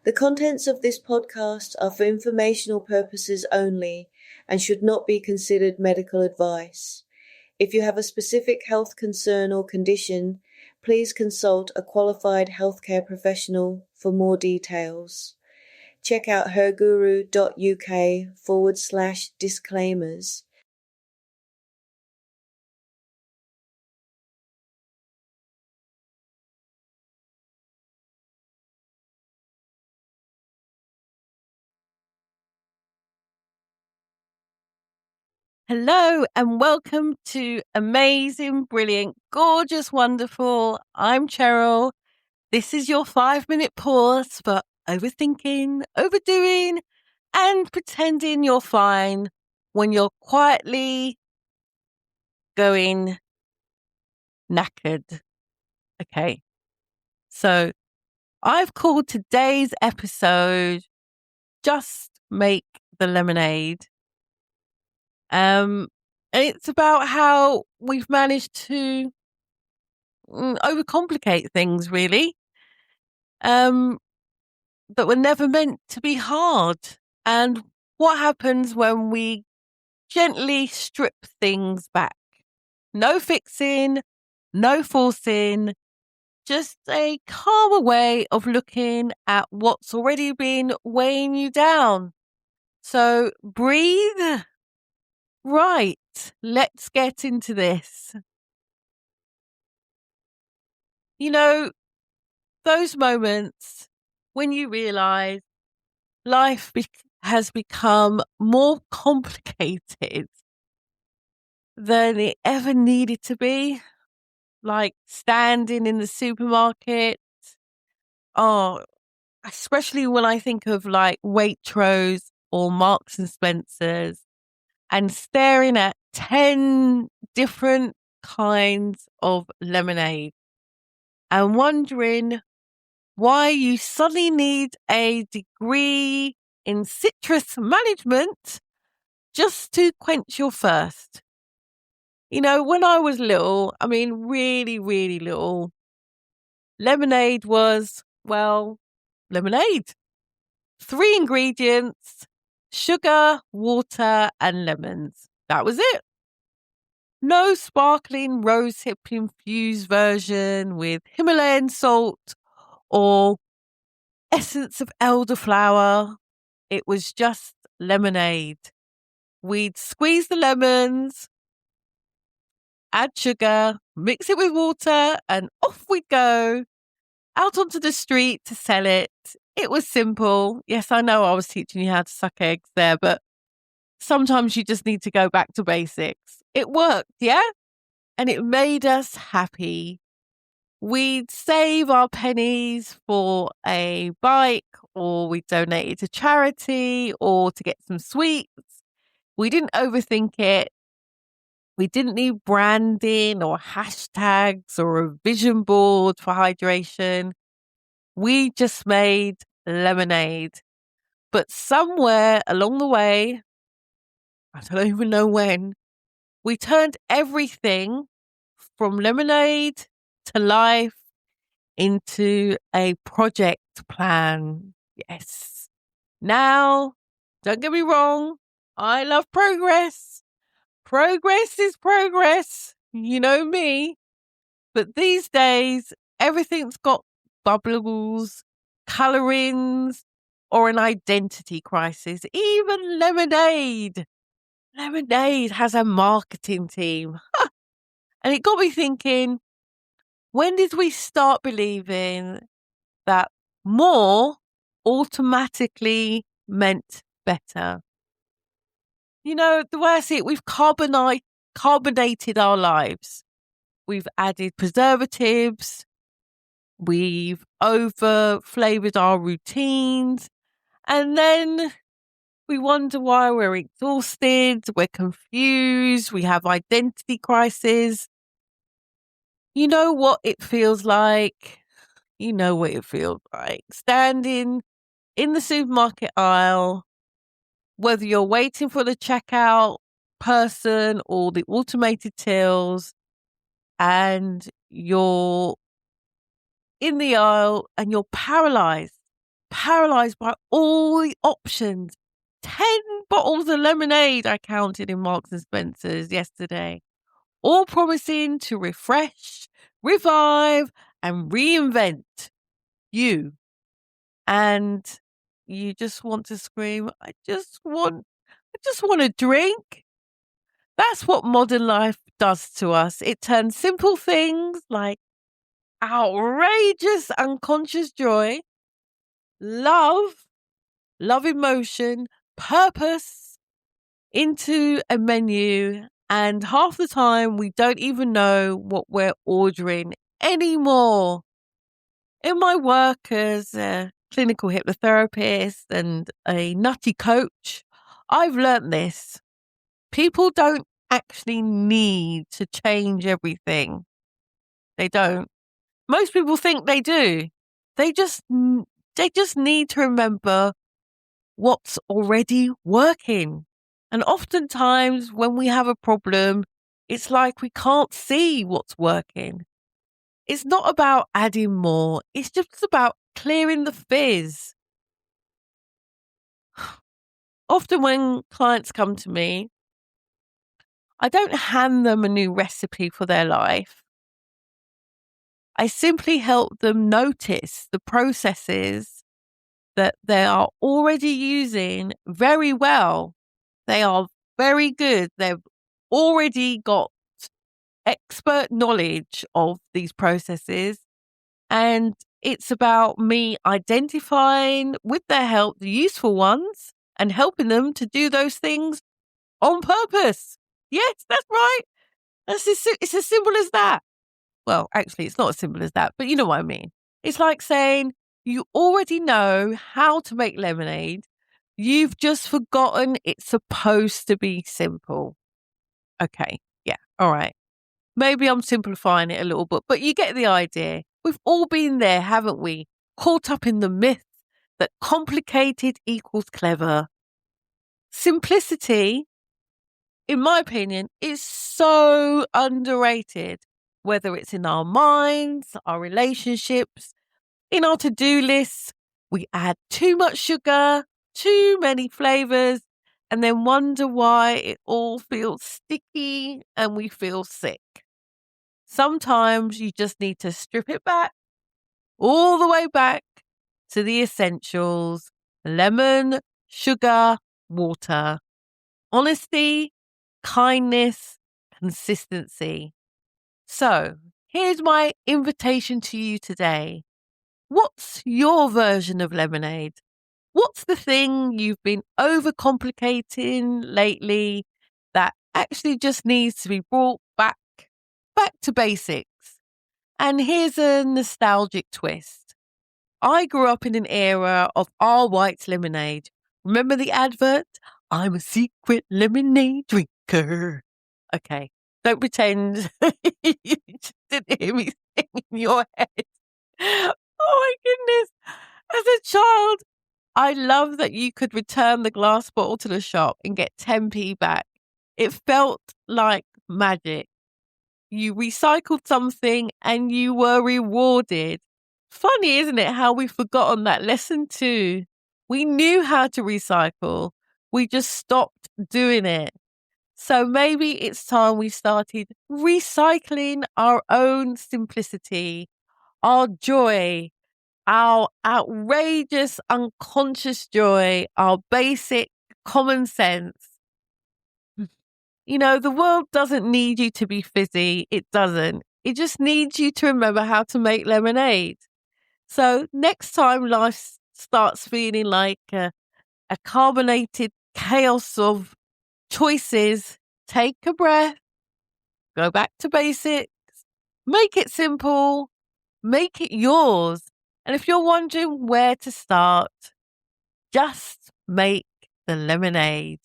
The contents of this podcast are for informational purposes only and should not be considered medical advice. If you have a specific health concern or condition, please consult a qualified healthcare professional for more details. Check out herguru.uk/disclaimers. Hello and welcome to Amazing, Brilliant, Gorgeous, Wonderful. I'm Cheryl. This is your 5-minute pause for overthinking, overdoing, and pretending you're fine when you're quietly going knackered. Okay, so I've called today's episode Just Make the Lemonade. And it's about how we've managed to overcomplicate things, really, that were never meant to be hard. And what happens when we gently strip things back? No fixing, no forcing, just a calmer way of looking at what's already been weighing you down. So breathe. Right, let's get into this. You know, those moments when you realize life has become more complicated than it ever needed to be, like standing in the supermarket. Oh, especially when I think of like Waitrose or Marks and Spencer's and staring at 10 different kinds of lemonade and wondering why you suddenly need a degree in citrus management just to quench your thirst. You know, when I was little, I mean, really, really little, lemonade was, well, lemonade. 3 ingredients, sugar, water, and lemons. That was it. No sparkling rosehip infused version with Himalayan salt or essence of elderflower. It was just lemonade. We'd squeeze the lemons, add sugar, mix it with water, and off we'd go out onto the street to sell it. It was simple. Yes, I know I was teaching you how to suck eggs there, but sometimes you just need to go back to basics. It worked, yeah? And it made us happy. We'd save our pennies for a bike, or we'd donate it to charity, or to get some sweets. We didn't overthink it. We didn't need branding or hashtags or a vision board for hydration. We just made lemonade. But somewhere along the way, I don't even know when, we turned everything from lemonade to life into a project plan. Yes. Now, don't get me wrong, I love progress. Progress is progress. You know me. But these days, everything's got bubbles, colorings, or an identity crisis. Even lemonade. Lemonade has a marketing team. And it got me thinking, when did we start believing that more automatically meant better? You know, the way I see it, we've carbonated our lives. We've added preservatives. We've over-flavored our routines. And then we wonder why we're exhausted, we're confused, we have identity crises. You know what it feels like? You know what it feels like. Standing in the supermarket aisle, whether you're waiting for the checkout person or the automated tills, and you're in the aisle and you're paralyzed paralyzed by all the options. 10 bottles of lemonade I counted in Marks and Spencer's yesterday, all promising to refresh, revive, and reinvent you. And you just want to scream, I just want a drink. That's what modern life does to us. It turns simple things like outrageous unconscious joy, love emotion, purpose into a menu. And half the time we don't even know what we're ordering anymore. In my work as a clinical hypnotherapist and a nutty coach, I've learnt this. People don't actually need to change everything. They don't. Most people think they do. They just need to remember what's already working. And oftentimes when we have a problem, it's like we can't see what's working. It's not about adding more. It's just about clearing the fizz. Often when clients come to me, I don't hand them a new recipe for their life. I simply help them notice the processes that they are already using very well. They are very good. They've already got expert knowledge of these processes. And it's about me identifying with their help the useful ones and helping them to do those things on purpose. Yes, that's right. It's as simple as that. Well, actually, it's not as simple as that, but you know what I mean. It's like saying you already know how to make lemonade. You've just forgotten it's supposed to be simple. Okay, yeah, all right. Maybe I'm simplifying it a little bit, but you get the idea. We've all been there, haven't we? Caught up in the myth that complicated equals clever. Simplicity, in my opinion, is so underrated, whether it's in our minds, our relationships, in our to-do lists. We add too much sugar, too many flavors, and then wonder why it all feels sticky and we feel sick. Sometimes you just need to strip it back, all the way back to the essentials: lemon, sugar, water, honesty, kindness, consistency. So here's my invitation to you today. What's your version of lemonade? What's the thing you've been overcomplicating lately that actually just needs to be brought back to basics? And here's a nostalgic twist. I grew up in an era of all white lemonade. Remember the advert? I'm a secret lemonade drinker. Okay, don't pretend you just didn't hear me sing in your head. Oh my goodness. As a child, I love that you could return the glass bottle to the shop and get 10p back. It felt like magic. You recycled something and you were rewarded. Funny, isn't it, how we've forgotten that lesson too? We knew how to recycle. We just stopped doing it. So maybe it's time we started recycling our own simplicity, our joy, our outrageous unconscious joy, our basic common sense. You know, the world doesn't need you to be fizzy. It doesn't. It just needs you to remember how to make lemonade. So next time life starts feeling like a carbonated chaos of choices, take a breath, go back to basics, make it simple, make it yours. And if you're wondering where to start, just make the lemonade.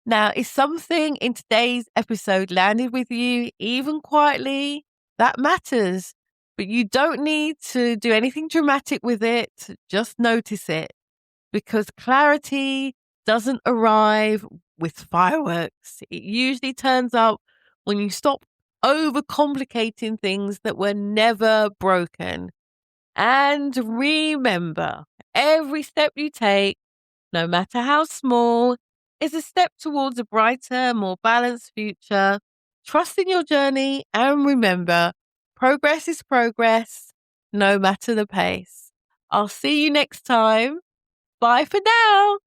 Now, if something in today's episode landed with you, even quietly, that matters. But you don't need to do anything dramatic with it. Just notice it. Because clarity doesn't arrive with fireworks. It usually turns up when you stop overcomplicating things that were never broken. And remember, every step you take, no matter how small, is a step towards a brighter, more balanced future. Trust in your journey and remember, progress is progress, no matter the pace. I'll see you next time. Bye for now.